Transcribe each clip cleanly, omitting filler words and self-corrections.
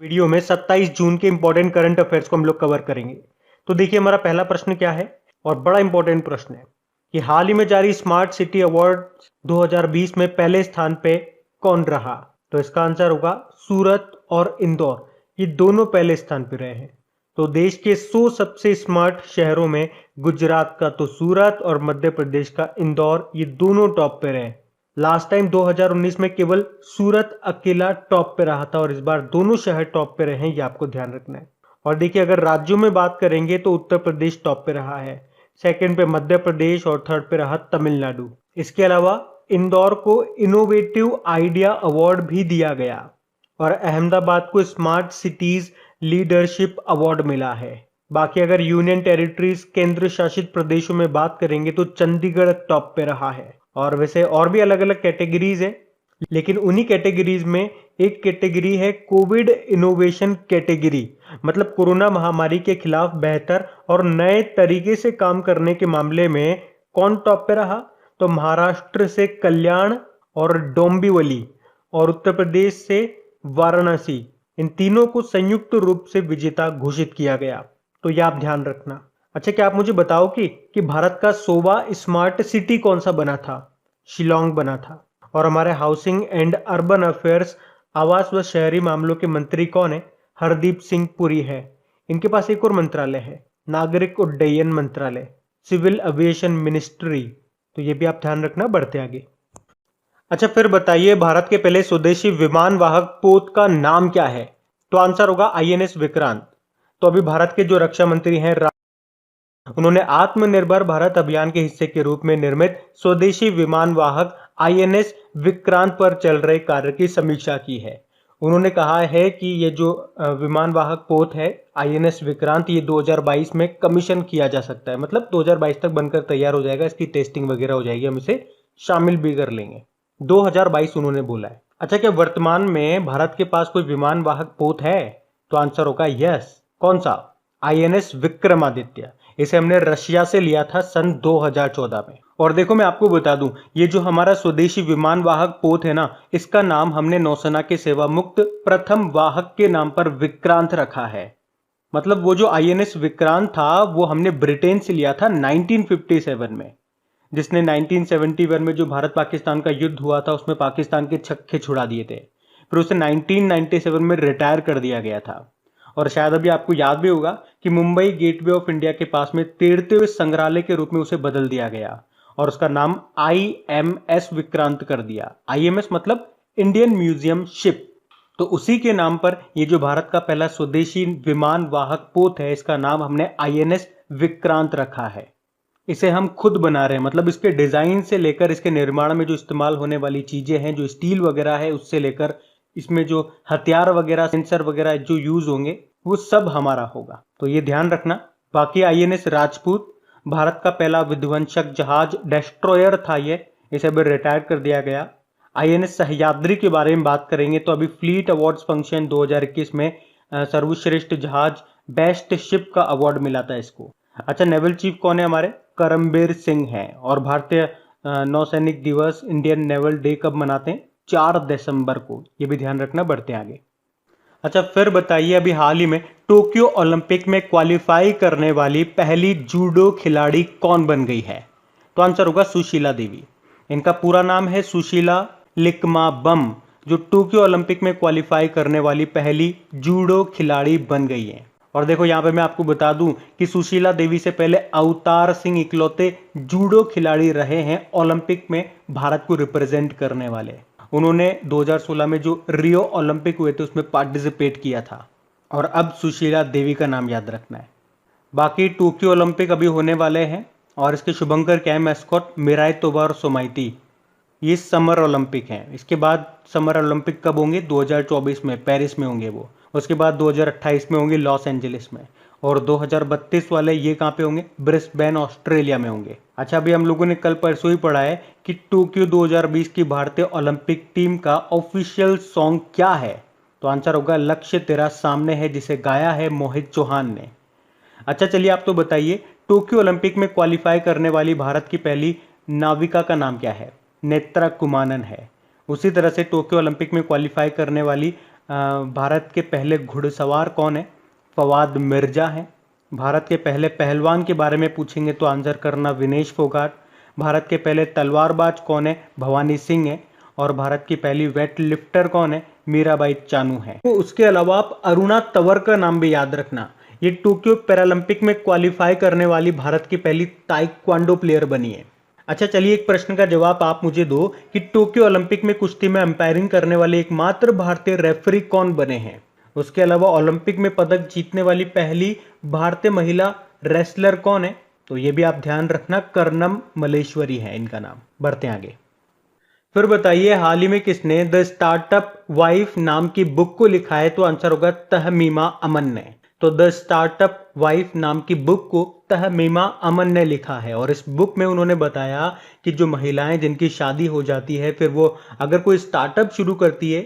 Video में 27 जून के important current affairs को हम लोग कवर करेंगे। तो देखिए हमारा पहला प्रश्न क्या है और बड़ा इंपॉर्टेंट प्रश्न है कि हाल ही में जारी स्मार्ट सिटी अवार्ड 2020 में पहले स्थान पे कौन रहा। तो इसका आंसर होगा सूरत और इंदौर, ये दोनों पहले स्थान पे रहे हैं। तो देश के 100 सबसे स्मार्ट शहरों में गुजरात का तो सूरत और मध्य प्रदेश का इंदौर, ये दोनों टॉप पे रहे। लास्ट टाइम 2019 में केवल सूरत अकेला टॉप पे रहा था और इस बार दोनों शहर टॉप पे रहे हैं, ये आपको ध्यान रखना है। और देखिए अगर राज्यों में बात करेंगे तो उत्तर प्रदेश टॉप पे रहा है, सेकंड पे मध्य प्रदेश और थर्ड पे रहा तमिलनाडु। इसके अलावा इंदौर को इनोवेटिव आइडिया अवार्ड भी दिया गया और अहमदाबाद को स्मार्ट सिटीज लीडरशिप अवार्ड मिला है। बाकी अगर यूनियन टेरिटरीज केंद्र शासित प्रदेशों में बात करेंगे तो चंडीगढ़ टॉप पे रहा है। और वैसे और भी अलग अलग कैटेगरीज है, लेकिन उन्हीं कैटेगरीज में एक कैटेगरी है कोविड इनोवेशन कैटेगरी, मतलब कोरोना महामारी के खिलाफ बेहतर और नए तरीके से काम करने के मामले में कौन टॉप पे रहा। तो महाराष्ट्र से कल्याण और डोंबिवली और उत्तर प्रदेश से वाराणसी, इन तीनों को संयुक्त रूप से विजेता घोषित किया गया। तो यह आप ध्यान रखना। अच्छा, क्या आप मुझे बताओ कि भारत का 100वां स्मार्ट सिटी कौन सा बना था। शिलोंग बना था। और हमारे हाउसिंग एंड अर्बन अफेयर्स, आवास व शहरी मामलों के मंत्री कौन है। हरदीप सिंह पुरी है। इनके पास एक और मंत्रालय है, नागरिक उड्डयन मंत्रालय, सिविल एविएशन मिनिस्ट्री। तो ये भी आप ध्यान रखना। बढ़ते आगे। अच्छा, फिर बताइए भारत के पहले स्वदेशी विमान वाहक पोत का नाम क्या है। तो आंसर होगा INS विक्रांत। तो अभी भारत के जो रक्षा मंत्री हैं, उन्होंने आत्मनिर्भर भारत अभियान के हिस्से के रूप में निर्मित स्वदेशी विमान वाहक INS विक्रांत पर चल रहे कार्य की समीक्षा की है। उन्होंने कहा है कि ये जो विमान वाहक पोत है INS विक्रांत, ये 2022 में कमीशन किया जा सकता है, मतलब 2022 तक बनकर तैयार हो जाएगा, इसकी टेस्टिंग वगैरह हो जाएगी, हम इसे शामिल भी कर लेंगे। 2022 उन्होंने बोला है। अच्छा, क्या वर्तमान में भारत के पास कोई विमान वाहक पोत है। तो आंसर होगा यस। कौन सा। INS विक्रमादित्य। इसे हमने रशिया से लिया था सन 2014 में। और देखो मैं आपको बता दूं, ये जो हमारा स्वदेशी विमान वाहक पोत है ना, इसका नाम हमने नौसेना के सेवा मुक्त प्रथम वाहक के नाम पर विक्रांत रखा है। मतलब वो जो INS विक्रांत था वो हमने ब्रिटेन से लिया था 1957 में, जिसने 1971 में जो भारत पाकिस्तान का युद्ध हुआ था उसमें पाकिस्तान के छक्के छुड़ा दिए थे। फिर उसे 1997 में रिटायर कर दिया गया था। और शायद अभी आपको याद भी होगा कि मुंबई गेटवे ऑफ इंडिया के पास में तैरते हुए संग्रहालय के रूप में उसे बदल दिया गया और उसका नाम IMS विक्रांत कर दिया। IMS मतलब इंडियन म्यूजियम शिप। तो उसी के नाम पर ये जो भारत का पहला स्वदेशी विमान वाहक पोत है, इसका नाम हमने INS विक्रांत रखा है। इसे हम खुद बना रहे हैं, मतलब इसके डिजाइन से लेकर इसके निर्माण में जो इस्तेमाल होने वाली चीजें हैं, जो स्टील वगैरह है, उससे लेकर इसमें जो हथियार वगैरह, सेंसर वगैरह जो यूज होंगे, वो सब हमारा होगा। तो ये ध्यान रखना। बाकी INS राजपूत भारत का पहला विध्वंसक जहाज डेस्ट्रॉयर था ये, इसे अभी रिटायर कर दिया गया। INS सह्याद्री के बारे में बात करेंगे तो अभी फ्लीट अवार्ड्स फंक्शन 2021 में सर्वश्रेष्ठ जहाज बेस्ट शिप का अवार्ड मिला था इसको। अच्छा, नेवल चीफ कौन है हमारे। करमबीर सिंह हैं। और भारतीय नौसैनिक दिवस, इंडियन नेवल डे कब मनाते हैं। 4 दिसंबर को। ये भी ध्यान रखना। बढ़ते आगे। अच्छा, फिर बताइए अभी हाल ही में टोक्यो ओलंपिक में क्वालिफाई करने वाली पहली जूडो खिलाड़ी कौन बन गई है। तो आंसर होगा सुशीला देवी। इनका पूरा नाम है सुशीला लिकमाबम, जो टोक्यो ओलंपिक में क्वालिफाई करने वाली पहली जूडो खिलाड़ी बन गई है। और देखो यहाँ पे मैं आपको बता दूं कि सुशीला देवी से पहले अवतार सिंह इकलौते जूडो खिलाड़ी रहे हैं ओलंपिक में भारत को रिप्रेजेंट करने वाले। उन्होंने 2016 में जो रियो ओलंपिक हुए थे उसमें पार्टिसिपेट किया था। और अब सुशीला देवी का नाम याद रखना है। बाकी टोक्यो ओलंपिक अभी होने वाले हैं और इसके शुभंकर क्या है, मैस्कॉट मिराई तोबा और सोमाइती। ये समर ओलंपिक हैं। इसके बाद समर ओलंपिक कब होंगे, 2024 में पेरिस में होंगे वो। उसके बाद 2028 में होंगे लॉस एंजलिस में। और 2032 वाले ये कहाँ पे होंगे, ब्रिस्बेन ऑस्ट्रेलिया में होंगे। अच्छा, अभी हम लोगों ने कल परसों ही पढ़ा है कि टोक्यो 2020 की भारतीय ओलंपिक टीम का ऑफिशियल सॉन्ग क्या है। तो आंसर होगा लक्ष्य तेरा सामने है, जिसे गाया है मोहित चौहान ने। अच्छा, चलिए आप तो बताइए टोक्यो ओलंपिक में क्वालिफाई करने वाली भारत की पहली नाविका का नाम क्या है। नेत्रा कुमानन है। उसी तरह से टोक्यो ओलंपिक में क्वालिफाई करने वाली भारत के पहले घुड़सवार कौन है? फवाद मिर्जा हैं। भारत के पहले पहलवान के बारे में पूछेंगे तो आंसर करना विनेश फोगाट। भारत के पहले तलवारबाज कौन है? भवानी सिंह है। और भारत की पहली वेट लिफ्टर कौन है? मीराबाई चानू है। तो उसके अलावा आप अरुणा तंवर का नाम भी याद रखना। ये टोक्यो पैरालंपिक में क्वालिफाई करने वाली भारत की पहली ताइक्वांडो प्लेयर बनी है। अच्छा चलिए, एक प्रश्न का जवाब आप मुझे दो कि टोक्यो ओलंपिक में कुश्ती में अंपायरिंग करने वाले एकमात्र भारतीय रेफरी कौन बने हैं? उसके अलावा ओलंपिक में पदक जीतने वाली पहली भारतीय महिला रेसलर कौन है? तो ये भी आप ध्यान रखना, कर्णम मल्लेश्वरी है इनका नाम। बढ़ते हैं आगे। फिर बताइए, हाल ही में किसने द स्टार्टअप वाइफ नाम की बुक को लिखा है? तो आंसर होगा तहमीमा अमन ने। तो द स्टार्टअप वाइफ नाम की बुक को तहमीमा अमन ने लिखा है और इस बुक में उन्होंने बताया कि जो महिलाएं जिनकी शादी हो जाती है, फिर वो अगर कोई स्टार्टअप शुरू करती है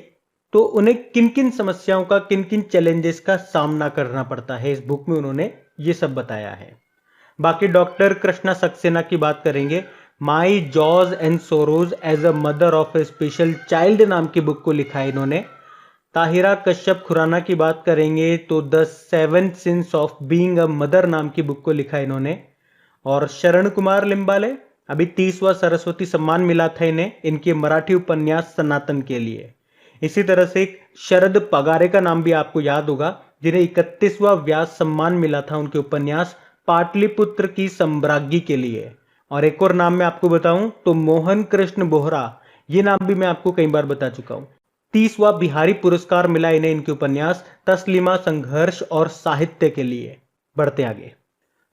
तो उन्हें किन किन समस्याओं का, किन किन चैलेंजेस का सामना करना पड़ता है। इस बुक में उन्होंने ये सब बताया है। बाकी डॉक्टर कृष्णा सक्सेना की बात करेंगे। My joys and sorrows as a mother of a special child नाम की बुक को लिखा है इन्होंने। ताहिरा कश्यप खुराना की बात करेंगे तो the 7 since of being a mother नाम की बुक को लिखा है इन्होंने। और शरण कुमार लिम्बाले, अभी 30वां सरस्वती सम्मान मिला था इन्हें इनके मराठी उपन्यास सनातन के लिए। इसी तरह से एक शरद पगारे का नाम भी आपको याद होगा, जिन्हें 31वां व्यास सम्मान मिला था उनके उपन्यास पाटलिपुत्र की सम्राज्ञी के लिए। और एक और नाम मैं आपको बताऊं तो मोहन कृष्ण बोहरा, ये नाम भी मैं आपको कई बार बता चुका हूं। 30वां बिहारी पुरस्कार मिला इन्हें इनके उपन्यास तस्लीमा संघर्ष और साहित्य के लिए। बढ़ते आगे।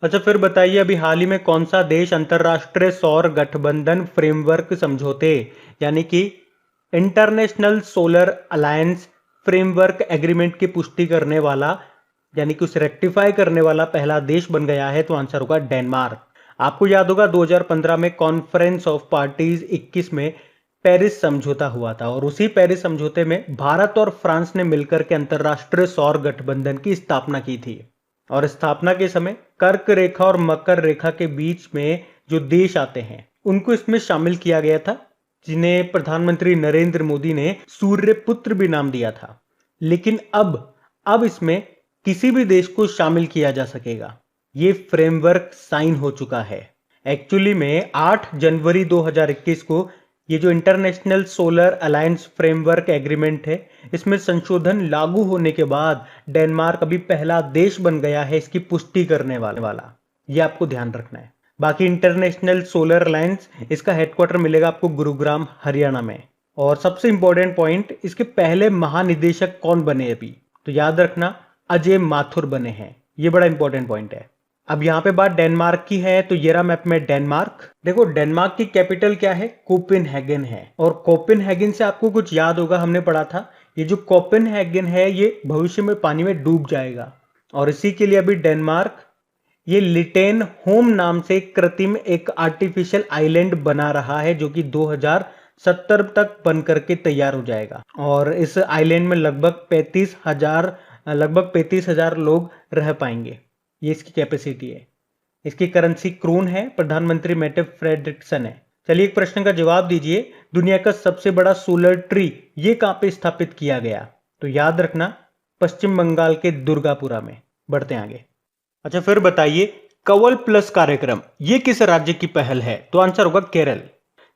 अच्छा फिर बताइए, अभी हाल ही में कौन सा देश अंतरराष्ट्रीय सौर गठबंधन फ्रेमवर्क समझौते यानी कि international solar alliance framework agreement की पुष्टि करने वाला, यानी कि उसे रेक्टिफाई करने वाला पहला देश बन गया है? तो आंसर होगा डेनमार्क। आपको याद होगा 2015 में कॉन्फ्रेंस ऑफ पार्टीज 21 में पेरिस समझौता हुआ था और उसी पेरिस समझौते में भारत और फ्रांस ने मिलकर के अंतरराष्ट्रीय सौर गठबंधन की स्थापना की थी। और स्थापना के समय कर्क रेखा और मकर रेखा के बीच में जो देश आते हैं उनको इसमें शामिल किया गया था, जिन्हें प्रधानमंत्री नरेंद्र मोदी ने सूर्यपुत्र भी नाम दिया था। लेकिन अब इसमें किसी भी देश को शामिल किया जा सकेगा। ये फ्रेमवर्क साइन हो चुका है। एक्चुअली में 8 जनवरी 2021 को ये जो international solar alliance framework agreement है, इसमें संशोधन लागू होने के बाद डेनमार्क अभी पहला देश बन गया है इसकी पुष्टि करने वाला। ये आपको ध्यान रखना है। बाकी इंटरनेशनल सोलर अलायंस, इसका हेडक्वार्टर मिलेगा आपको गुरुग्राम हरियाणा में। और सबसे इंपॉर्टेंट पॉइंट, इसके पहले महानिदेशक कौन बने अभी? तो याद रखना, अजय माथुर बने हैं। ये बड़ा इंपॉर्टेंट पॉइंट है। अब यहाँ पे बात डेनमार्क की है तो ये रहा मैप में डेनमार्क। देखो डेनमार्क की कैपिटल क्या है? कोपेनहेगन है। और कोपेनहेगन से आपको कुछ याद होगा, हमने पढ़ा था ये जो कोपेनहेगन है ये भविष्य में पानी में डूब जाएगा और इसी के लिए अभी डेनमार्क ये लिटेन होम नाम से कृत्रिम एक आर्टिफिशियल आइलैंड बना रहा है, जो कि 2070 तक बन करके तैयार हो जाएगा। और इस आइलैंड में लगभग 35,000 लोग रह पाएंगे। ये इसकी कैपेसिटी है। इसकी करेंसी क्रोन है। प्रधानमंत्री मेटे फ्रेडरिक्सन है। चलिए एक प्रश्न का जवाब दीजिए, दुनिया का सबसे बड़ा सोलर ट्री ये कहां पे स्थापित किया गया? तो याद रखना, पश्चिम बंगाल के दुर्गापुरा में। बढ़ते हैं आगे। अच्छा फिर बताइए, कवल प्लस कार्यक्रम ये किस राज्य की पहल है? तो आंसर होगा केरल।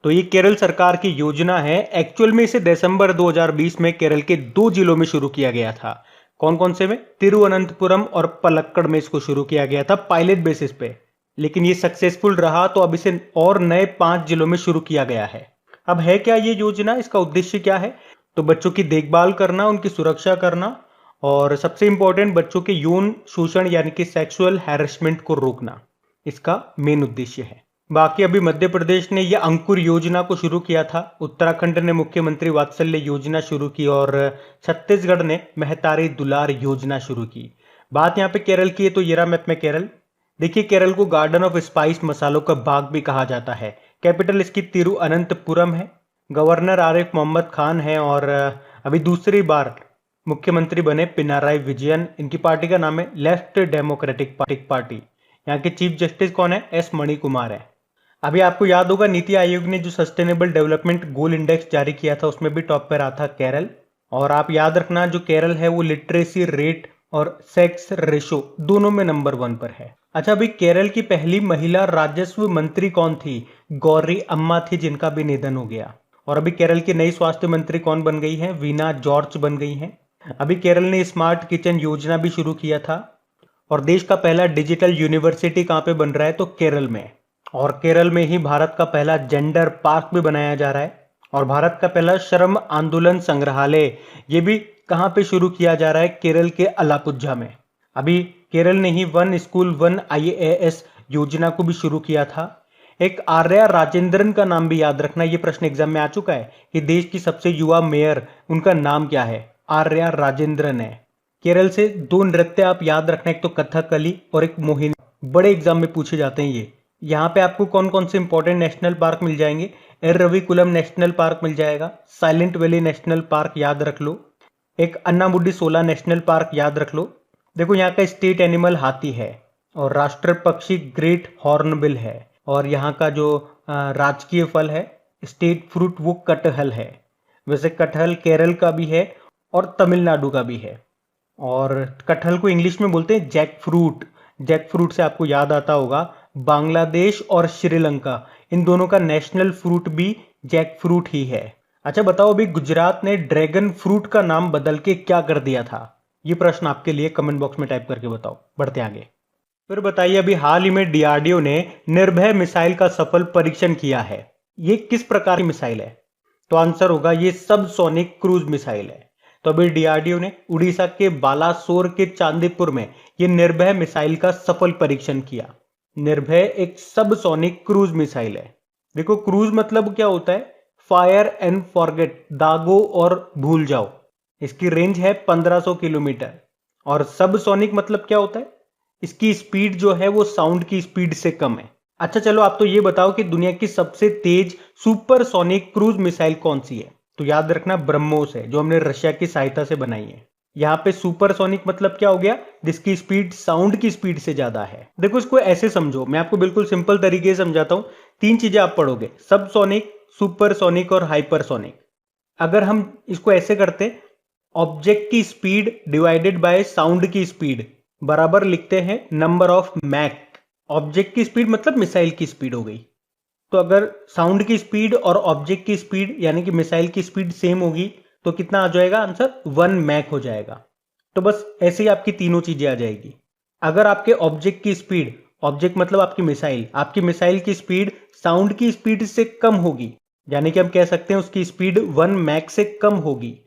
तो ये केरल सरकार की योजना है। एक्चुअल में इसे दिसंबर 2020 में केरल के 2 जिलों में शुरू किया गया था। कौन कौन से में? तिरुवनंतपुरम और पलक्कड़ में इसको शुरू किया गया था पायलट बेसिस पे, लेकिन ये सक्सेसफुल रहा तो अब इसे और नए 5 जिलों में शुरू किया गया है। अब है क्या ये योजना? इसका उद्देश्य क्या है? तो बच्चों की देखभाल करना, उनकी सुरक्षा करना और सबसे इंपॉर्टेंट बच्चों के यौन शोषण यानी कि सेक्सुअल हैरेसमेंट को रोकना, इसका मेन उद्देश्य है। बाकी अभी मध्य प्रदेश ने यह अंकुर योजना को शुरू किया था, उत्तराखंड ने मुख्यमंत्री वात्सल्य योजना शुरू की और छत्तीसगढ़ ने महतारी दुलार योजना शुरू की। बात यहाँ पे केरल की है तो ये रहा मैप में केरल। देखिए केरल को गार्डन ऑफ स्पाइस मसालों का बाग भी कहा जाता है। कैपिटल इसकी तिरुअनंतपुरम है। गवर्नर आरिफ मोहम्मद खान है और अभी दूसरी बार मुख्यमंत्री बने पिनाराई विजयन। इनकी पार्टी का नाम है लेफ्ट डेमोक्रेटिक पार्टी। यहाँ के चीफ जस्टिस कौन है? एस मणिकुमार है। अभी आपको याद होगा नीति आयोग ने जो सस्टेनेबल डेवलपमेंट गोल इंडेक्स जारी किया था उसमें भी टॉप पर रहा था केरल। और आप याद रखना जो केरल है वो लिटरेसी रेट और सेक्स रेशो दोनों में नंबर 1 पर है। अच्छा, अभी केरल की पहली महिला राजस्व मंत्री कौन थी? गौरी अम्मा थी, जिनका भी निधन हो गया। और अभी केरल की नई स्वास्थ्य मंत्री कौन बन गई है? वीना जॉर्ज बन गई हैं। अभी केरल ने स्मार्ट किचन योजना भी शुरू किया था। और देश का पहला डिजिटल यूनिवर्सिटी कहाँ पे बन रहा है? तो केरल में। और केरल में ही भारत का पहला जेंडर पार्क भी बनाया जा रहा है। और भारत का पहला श्रम आंदोलन संग्रहालय ये भी कहाँ पे शुरू किया जा रहा है? केरल के अलापुझा में। अभी केरल ने ही वन स्कूल वन IAS योजना को भी शुरू किया था। एक आर्या राजेंद्रन का नाम भी याद रखना, ये प्रश्न एग्जाम में आ चुका है कि देश की सबसे युवा मेयर उनका नाम क्या है? आर्या राजेंद्रन है। केरल से 2 नृत्य आप याद रखना, एक तो कथकली और एक मोहिनी, बड़े एग्जाम में पूछे जाते हैं ये। यहाँ पे आपको कौन कौन से इंपॉर्टेंट नेशनल पार्क मिल जाएंगे? एरविकुलम नेशनल पार्क मिल जाएगा, साइलेंट वैली नेशनल पार्क याद रख लो, एक अन्नामुडी सोला नेशनल पार्क याद रख लो। देखो यहाँ का स्टेट एनिमल हाथी है और राष्ट्र पक्षी ग्रेट हॉर्नबिल है। और यहाँ का जो राजकीय फल है, स्टेट फ्रूट, वो कटहल है। वैसे कटहल केरल का भी है और तमिलनाडु का भी है। और कटहल को इंग्लिश में बोलते हैं जैक फ्रूट। जैक फ्रूट से आपको याद आता होगा बांग्लादेश और श्रीलंका, इन दोनों का नेशनल फ्रूट भी जैक फ्रूट ही है। अच्छा बताओ, अभी गुजरात ने ड्रैगन फ्रूट का नाम बदल के क्या कर दिया था? ये प्रश्न आपके लिए कमेंट बॉक्स में टाइप करके बताओ। बढ़ते आगे। फिर बताइए, अभी हाल ही में DRDO ने निर्भय मिसाइल का सफल परीक्षण किया है। ये किस प्रकार की मिसाइल है? तो आंसर होगा ये सबसोनिक क्रूज मिसाइल है। तो अभी DRDO ने उड़ीसा के बालासोर के चांदीपुर में ये निर्भय मिसाइल का सफल परीक्षण किया। निर्भय एक सबसोनिक क्रूज मिसाइल है। देखो क्रूज मतलब क्या होता है? फायर एंड फॉरगेट, दागो और भूल जाओ। इसकी रेंज है 1500 किलोमीटर। और सबसोनिक मतलब क्या होता है? इसकी स्पीड जो है वो साउंड की स्पीड से कम है। अच्छा चलो, आप तो ये बताओ कि दुनिया की सबसे तेज सुपरसोनिक क्रूज मिसाइल कौन सी है? तो याद रखना ब्रह्मोस है, जो हमने रशिया की सहायता से बनाई है। यहाँ पे सुपरसोनिक मतलब क्या हो गया? जिसकी स्पीड साउंड की स्पीड से ज्यादा है। देखो इसको ऐसे समझो, मैं आपको बिल्कुल सिंपल तरीके से समझाता हूं। 3 चीजें आप पढ़ोगे, सबसोनिक, सुपरसोनिक और हाइपरसोनिक। अगर हम इसको ऐसे करते, ऑब्जेक्ट की स्पीड डिवाइडेड बाय साउंड की स्पीड बराबर लिखते हैं नंबर ऑफ मैक। ऑब्जेक्ट की स्पीड मतलब मिसाइल की स्पीड हो गई। तो अगर साउंड की स्पीड और ऑब्जेक्ट की स्पीड यानी कि मिसाइल की स्पीड सेम होगी तो कितना आ जाएगा आंसर? 1 मैक हो जाएगा। तो बस ऐसे ही आपकी तीनों चीजें आ जाएगी। अगर आपके ऑब्जेक्ट की स्पीड, ऑब्जेक्ट मतलब आपकी मिसाइल की स्पीड साउंड की स्पीड से कम होगी, यानी कि हम कह सकते हैं उसकी स्पीड 1 मैक से कम होगी,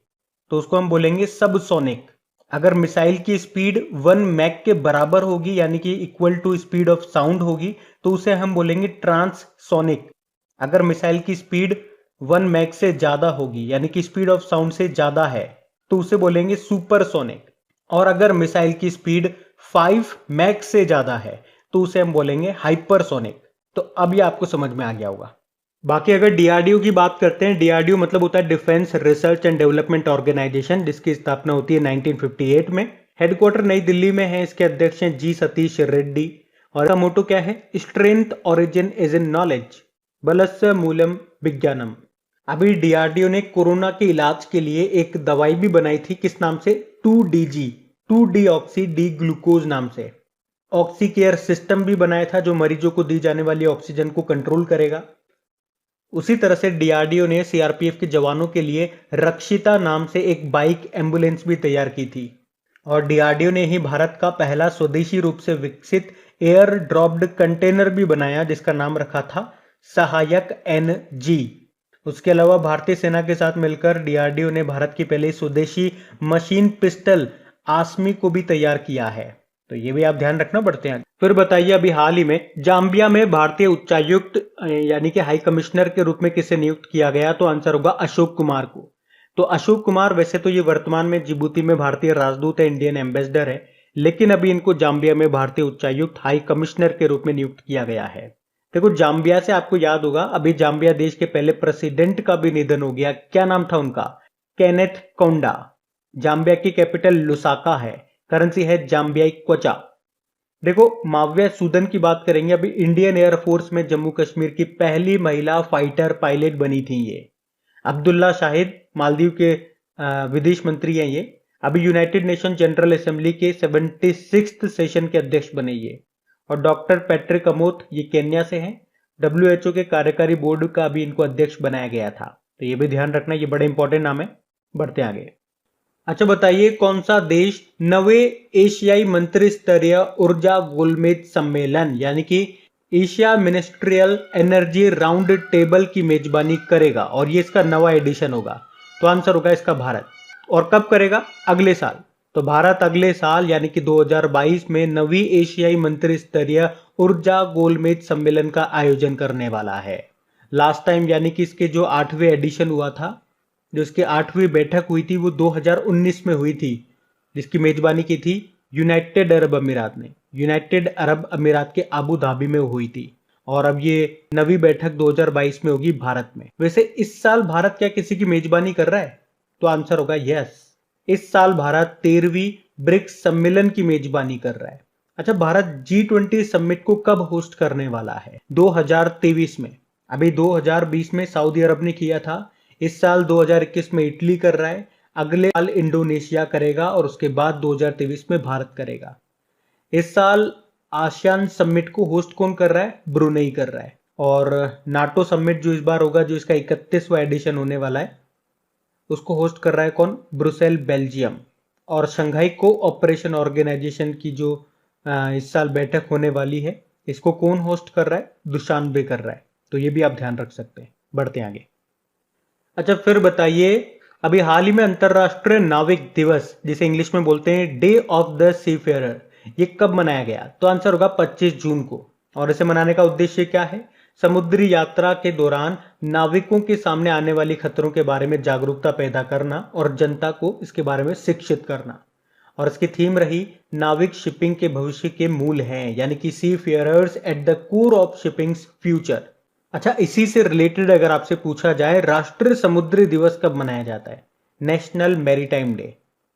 तो उसको हम बोलेंगे सबसोनिक। अगर मिसाइल की स्पीड 1 मैक के बराबर होगी यानी कि equal to speed of sound होगी, तो उसे हम बोलेंगे ट्रांससोनिक। अगर मिसाइल की स्पीड 1 मैक से ज्यादा होगी यानी कि स्पीड ऑफ साउंड से ज्यादा है, तो उसे बोलेंगे सुपरसोनिक। और अगर मिसाइल की स्पीड 5 मैक से ज्यादा है तो उसे हम बोलेंगे हाइपरसोनिक। तो अब ये आपको समझ में आ गया होगा। बाकी अगर DRDO की बात करते हैं, DRDO मतलब होता है defence research and development organisation, जिसकी स्थापना होती है 1958 में। हेडक्वार्टर नई दिल्ली में है। इसके अध्यक्ष हैं जी सतीश रेड्डी। और इसका मोटो क्या है? Strength origin is in knowledge, बलस्य मूलम विज्ञानम। अभी DRDO ने कोरोना के इलाज के लिए एक दवाई भी बनाई थी। किस नाम से? 2DG, 2-डीऑक्सी डी ग्लूकोज नाम से। ऑक्सीकेयर सिस्टम भी बनाया था जो मरीजों को दी जाने वाली ऑक्सीजन को कंट्रोल करेगा। उसी तरह से DRDO ने CRPF के जवानों के लिए रक्षिता नाम से एक बाइक एम्बुलेंस भी तैयार की थी। और DRDO ने ही भारत का पहला स्वदेशी रूप से विकसित एयर ड्रॉप्ड कंटेनर भी बनाया, जिसका नाम रखा था सहायक NG। उसके अलावा भारतीय सेना के साथ मिलकर DRDO ने भारत की पहली स्वदेशी मशीन पिस्टल आसमी को भी तैयार किया है। तो ये भी आप ध्यान रखना पड़ते हैं। फिर बताइए, अभी हाल ही में जाम्बिया में भारतीय उच्चायुक्त यानी कि हाई कमिश्नर के रूप में किसे नियुक्त किया गया? तो आंसर होगा अशोक कुमार को। तो अशोक कुमार वैसे तो ये वर्तमान में जिबूती में भारतीय राजदूत है, इंडियन एम्बेसडर है, लेकिन अभी इनको जाम्बिया में भारतीय उच्चायुक्त हाई कमिश्नर के रूप में नियुक्त किया गया है। देखो जाम्बिया से आपको याद होगा, अभी जाम्बिया देश के पहले प्रेसिडेंट का भी निधन हो गया। क्या नाम था उनका? केनेथ कोंडा। जाम्बिया की कैपिटल लुसाका है। करेंसी है जाम्बियाई क्वचा। देखो माव्या सूदन की बात करेंगे। अभी इंडियन एयरफोर्स में जम्मू कश्मीर की पहली महिला फाइटर पायलट बनी थी ये। अब्दुल्ला शाहिद मालदीव के विदेश मंत्री हैं ये। अभी यूनाइटेड नेशन जनरल असेंबली के 76th सेशन के अध्यक्ष बने ये। और डॉक्टर पैट्रिक अमोथ ये केन्या से हैं। WHO के कार्यकारी बोर्ड का भी इनको अध्यक्ष बनाया गया था, तो ये भी ध्यान रखना, ये बड़े इंपॉर्टेंट नाम है। बढ़ते आगे। अच्छा बताइए, कौन सा देश 9वें एशियाई मंत्री स्तरीय ऊर्जा गोलमेज सम्मेलन यानी कि Asia ministerial energy round table की मेजबानी करेगा, और ये इसका 9वां एडिशन होगा। तो आंसर होगा इसका भारत। और कब करेगा? अगले साल। तो भारत अगले साल यानी कि 2022 में 9वीं एशियाई मंत्री स्तरीय ऊर्जा गोलमेज सम्मेलन का आयोजन करने वाला है। लास्ट टाइम यानी कि इसके जो 8वें एडिशन हुआ था, जो इसकी 8वीं बैठक हुई थी, वो 2019 में हुई थी, जिसकी मेजबानी की थी यूनाइटेड अरब अमीरात ने। यूनाइटेड अरब अमीरात के आबू धाबी में हुई थी। और अब ये 9वीं बैठक 2022 में होगी भारत में। वैसे इस साल भारत क्या किसी की मेजबानी कर रहा है? तो आंसर होगा यस। इस साल भारत 13वीं ब्रिक्स सम्मेलन की मेजबानी कर रहा है। अच्छा, भारत G20 समिट को कब होस्ट करने वाला है? 2023 में। अभी 2020 में सऊदी अरब ने किया था, इस साल 2021 में इटली कर रहा है, अगले साल इंडोनेशिया करेगा और उसके बाद 2023 में भारत करेगा। इस साल आसियान समिट को होस्ट कौन कर रहा है? ब्रुनेई कर रहा है। और नाटो समिट जो इस बार होगा, जो इसका 31वां एडिशन होने वाला है, उसको होस्ट कर रहा है कौन? Brussels, Belgium. और शंघाई कोऑपरेशन ऑर्गेनाइजेशन की जो इस साल बैठक होने वाली है, इसको कौन होस्ट कर रहा है? दुशानबे कर रहा है। तो ये भी आप ध्यान रख सकते हैं। बढ़ते आगे। अच्छा फिर बताइए, अभी हाल ही में अंतरराष्ट्रीय नाविक दिवस, जिसे इंग्लिश में बोलते हैं डे ऑफ द सीफेरर, ये कब मनाया गया? तो आंसर होगा 25 जून को। और इसे मनाने का उद्देश्य क्या है? समुद्री यात्रा के दौरान नाविकों के सामने आने वाली खतरों के बारे में जागरूकता पैदा करना और जनता को इसके बारे में शिक्षित करना। और इसकी थीम रही नाविक शिपिंग के भविष्य के मूल हैं, यानी कि seafarers at the core of shipping's future. अच्छा, इसी से रिलेटेड अगर आपसे पूछा जाए, राष्ट्रीय समुद्री दिवस कब मनाया जाता है? नेशनल मैरीटाइम डे,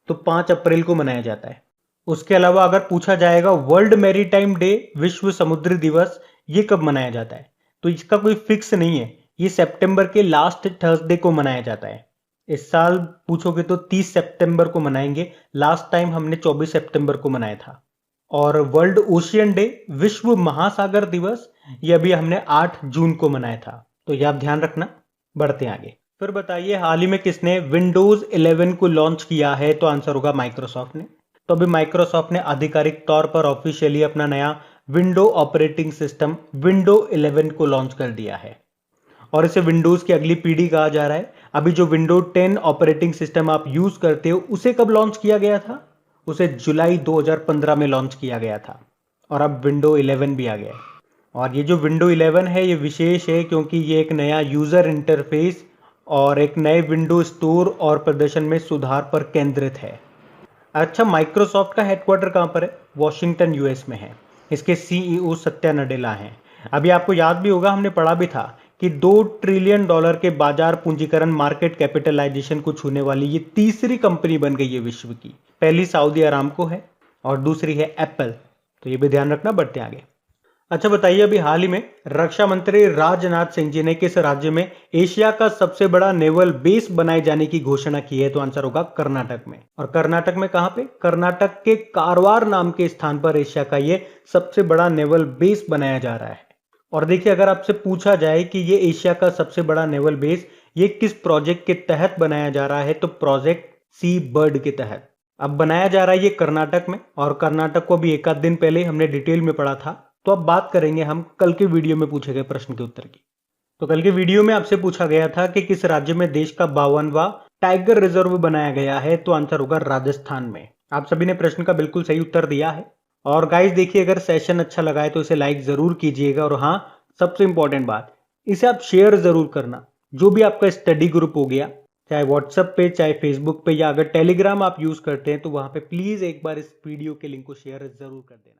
तो 5 अप्रैल को मनाया जाता है। उसके अलावा अगर पूछा जाएगा वर्ल्ड मैरीटाइम डे, विश्व समुद्री दिवस, ये कब मनाया जाता है? तो इसका कोई फिक्स नहीं है, ये सितंबर के लास्ट थर्सडे को मनाया जाता है। इस साल पूछोगे तो 30 सितंबर को मनाएंगे, लास्ट टाइम हमने 24 सितंबर को मनाया था। और वर्ल्ड ओशियन डे, विश्व महासागर दिवस, ये अभी हमने 8 जून को मनाया था। तो ये आप ध्यान रखना। बढ़ते आगे। फिर बताइए, हाल ही में किसने विंडोज 11 को लॉन्च किया है? तो आंसर होगा माइक्रोसॉफ्ट ने। तो अभी माइक्रोसॉफ्ट ने आधिकारिक तौर पर ऑफिशियली अपना नया विंडो ऑपरेटिंग सिस्टम विंडो 11 को लॉन्च कर दिया है। और इसे विंडोज की अगली पीढ़ी कहा जा रहा है। अभी जो विंडो 10 ऑपरेटिंग सिस्टम आप यूज करते हो, उसे कब लॉन्च किया गया था? उसे जुलाई 2015 में लॉन्च किया गया था। और अब विंडो 11 भी आ गया है। और ये जो विंडो 11 है, ये विशेष है क्योंकि ये एक नया यूजर इंटरफेस और एक नए विंडो स्टोर और प्रदर्शन में सुधार पर केंद्रित है। अच्छा, माइक्रोसॉफ्ट का हेडक्वार्टर कहाँ पर है? वॉशिंगटन यूएस में है। इसके CEO सत्या नडेला हैं। अभी आपको याद भी होगा, हमने पढ़ा भी था कि $2 ट्रिलियन के बाजार पूंजीकरण मार्केट कैपिटलाइजेशन को छूने वाली ये तीसरी कंपनी बन गई है विश्व की। पहली सऊदी अरामको है और दूसरी है एप्पल। तो ये भी ध्यान रखना। बढ़ते आगे। अच्छा बताइए, अभी हाल ही में रक्षा मंत्री राजनाथ सिंह जी ने किस राज्य में एशिया का सबसे बड़ा नेवल बेस बनाए जाने की घोषणा की है? तो आंसर होगा कर्नाटक में। और कर्नाटक में कहां पे? कर्नाटक के कारवार नाम के स्थान पर एशिया का ये सबसे बड़ा नेवल बेस बनाया जा रहा है। और देखिए, अगर आपसे पूछा जाए कि ये एशिया का सबसे बड़ा नेवल बेस ये किस प्रोजेक्ट के तहत बनाया जा रहा है, तो प्रोजेक्ट सी बर्ड के तहत अब बनाया जा रहा है ये कर्नाटक में। और कर्नाटक को भी एक आध दिन पहले हमने डिटेल में पढ़ा था। तो अब बात करेंगे हम कल के वीडियो में पूछे गए प्रश्न के उत्तर की। तो कल के वीडियो में आपसे पूछा गया था कि किस राज्य में देश का 52वां टाइगर रिजर्व बनाया गया है? तो आंसर होगा राजस्थान में। आप सभी ने प्रश्न का बिल्कुल सही उत्तर दिया है। और गाइस देखिए, अगर सेशन अच्छा लगा है तो इसे लाइक जरूर कीजिएगा। और हाँ, सबसे इंपॉर्टेंट बात, इसे आप शेयर जरूर करना। जो भी आपका स्टडी ग्रुप हो गया, चाहे व्हाट्सएप पे, चाहे फेसबुक पे, या अगर टेलीग्राम आप यूज करते हैं, तो वहां पे प्लीज एक बार इस वीडियो के लिंक को शेयर जरूर कर देना।